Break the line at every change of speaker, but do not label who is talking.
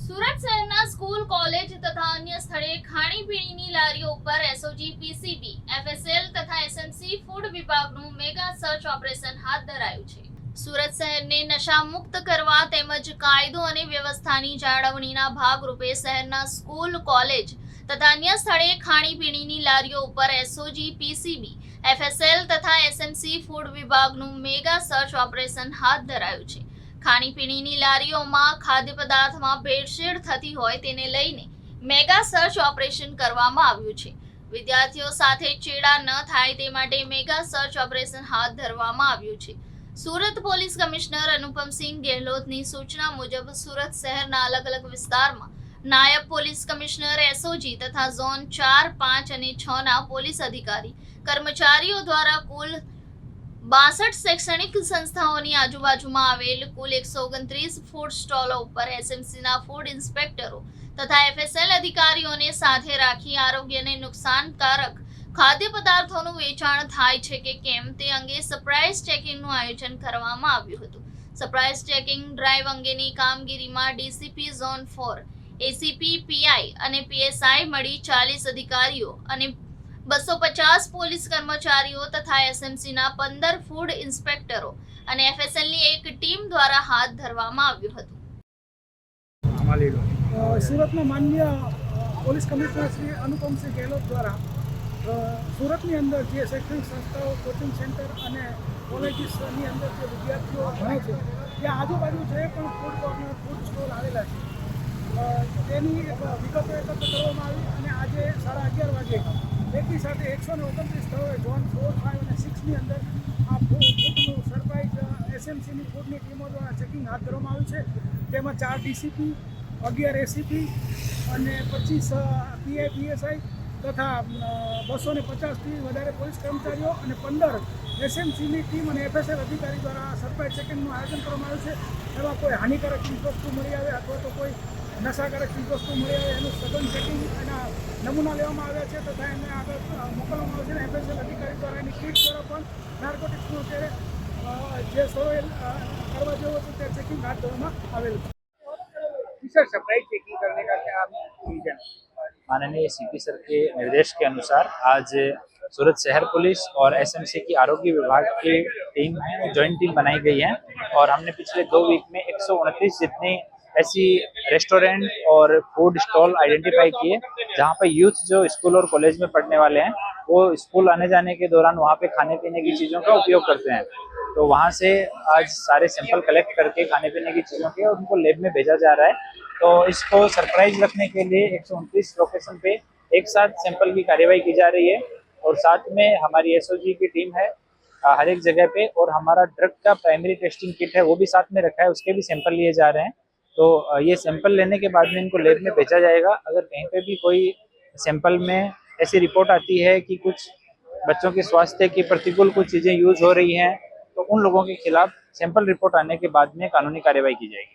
સુરત શહેરના school college તથા અન્ય સ્થળે ખાણીપીણીની લારીઓ ઉપર એસઓજી પીસીબી એફએસએલ તથા એસએમસી ફૂડ વિભાગનું મેગા સર્ચ ઓપરેશન હાથ ધરાયું છે। સુરત શહેરને નશામુક્ત કરવા તેમજ કાયદો અને વ્યવસ્થાની જાળવણીના ભાગરૂપે શહેરના સ્કૂલ કોલેજ તથા અન્ય સ્થળે ખાણીપીણીની લારીઓ ઉપર એસઓજી પીસીબી એફએસએલ તથા એસએમસી ફૂડ વિભાગનું મેગા સર્ચ ઓપરેશન હાથ ધરાયું છે। ખાણીપીણીની લારીઓમાં ખાદ્ય પદાર્થમાં ભેળસેળ થતી હોય તેને લઈને મેગા સર્ચ ઓપરેશન કરવામાં આવ્યું છે। વિદ્યાર્થીઓ સાથે ચેડા ન થાય તે માટે મેગા સર્ચ ઓપરેશન હાથ ધરવામાં આવ્યું છે। સુરત પોલીસ કમિશનર અનુપમસિંહ ગેહલોતની સૂચના મુજબ સુરત શહેરના અલગ અલગ વિસ્તારમાં નાયબ પોલીસ કમિશનર એસઓજી તથા ઝોન 4, 5 અને 6 ના પોલીસ અધિકારી કર્મચારીઓ દ્વારા કુલ 62 શૈક્ષણિક સંસ્થાઓની આજુબાજુમાં આવેલ કુલ 129 ફૂડ સ્ટોલો ઉપર એસએમસીના ફૂડ ઇન્સ્પેક્ટરો તથા એફએસએલ અધિકારીઓને સાથે રાખી આરોગ્યને નુકસાનકારક ખાદ્ય પદાર્થોનું વેચાણ થાય છે કે કેમ તે અંગે સરપ્રાઇઝ ચેકિંગનું આયોજન કરવામાં આવ્યું હતું। સરપ્રાઇઝ ચેકિંગ ડ્રાઈવ અંગેની કામગીરીમાં ડીસીપી ઝોન 4, એસીપી, પીઆઈ અને પીએસઆઈ મળી 40 અધિકારીઓ અને 250 પોલીસ કર્મચારીઓ તથા એસએમસીના 15 ફૂડ ઇન્સ્પેક્ટરો અને એફએસએલની એક ટીમ દ્વારા હાથ ધરવામાં આવ્યું હતું।
સુરતના માનનીય પોલીસ કમિશનર શ્રી અનુપમસિંહ ગેહલોત દ્વારા સુરતની અંદર જે શૈક્ષણિક સંસ્થાઓ, કોચિંગ સેન્ટર અને કોલેજીસની અંદર જે વિદ્યાર્થીઓ ભણે છે ત્યાં આજુબાજુ જે પણ ફૂડ કોર્નર, ફૂડ સ્ટોલ આવેલા છે તેની વિગતો એકત્ર કરવામાં આવી અને આજે 11:30 વાગે એકી સાથે 129 સ્થળોએ ઝોન 4, 5 અને 6ની અંદર આ ફૂડનું સરપ્રાઇઝ એસએમસીની ફૂડની ટીમો દ્વારા ચેકિંગ હાથ ધરવામાં આવ્યું છે। તેમાં 4 ડીસીપી, 11 એસીપી અને 25 પીઆઈ, પીએસઆઈ તથા 250થી વધારે પોલીસ કર્મચારીઓ અને 15 એસએમસીની ટીમ અને એફએસએલ અધિકારી દ્વારા સરપ્રાઇઝ ચેકિંગનું આયોજન કરવામાં આવ્યું છે। એમાં કોઈ હાનિકારક ચીજવસ્તુ મળી આવે અથવા તો કોઈ નશાકારક ચીજવસ્તુ મળી આવે એનું સઘન ચેકિંગ એના નમૂના લેવામાં આવ્યા છે તથા એને આગળ મોકલવામાં આવે છે। એફએસએલ અધિકારી દ્વારા એની કીટ દ્વારા પણ નાર્કોટિક્સનું અત્યારે જે સ્થળોએ કરવા જેવું હતું ત્યાં ચેકિંગ હાથ ધરવામાં આવેલું છે।
सर, सरप्राइज चेकिंग करने का क्या आप रीजन? माननीय सीपी सर के निर्देश के अनुसार आज सूरत शहर पुलिस और एसएमसी की आरोग्य विभाग की टीम जॉइंट टीम बनाई गई है और हमने पिछले 2 वीक में 129 जितनी ऐसी रेस्टोरेंट और फूड स्टॉल आइडेंटिफाई किए जहाँ पर यूथ जो स्कूल और कॉलेज में पढ़ने वाले हैं वो स्कूल आने जाने के दौरान वहाँ पे खाने पीने की चीज़ों का उपयोग करते हैं। तो वहाँ से आज सारे सैंपल कलेक्ट करके खाने पीने की चीज़ों के उनको लैब में भेजा जा रहा है। तो इसको सरप्राइज रखने के लिए 129 लोकेशन पे एक साथ सैंपल की कार्यवाही की जा रही है और साथ में हमारी एसओजी की टीम है हर एक जगह पे और हमारा ड्रग का प्राइमरी टेस्टिंग किट है वो भी साथ में रखा है, उसके भी सैंपल लिए जा रहे हैं। तो ये सैंपल लेने के बाद में इनको लैब में भेजा जाएगा। अगर कहीं पे भी कोई सैंपल में ऐसी रिपोर्ट आती है कि कुछ बच्चों के स्वास्थ्य की प्रतिकूल कुछ चीज़ें यूज हो रही हैं तो उन लोगों के खिलाफ सैंपल रिपोर्ट आने के बाद में कानूनी कार्यवाही की जाएगी।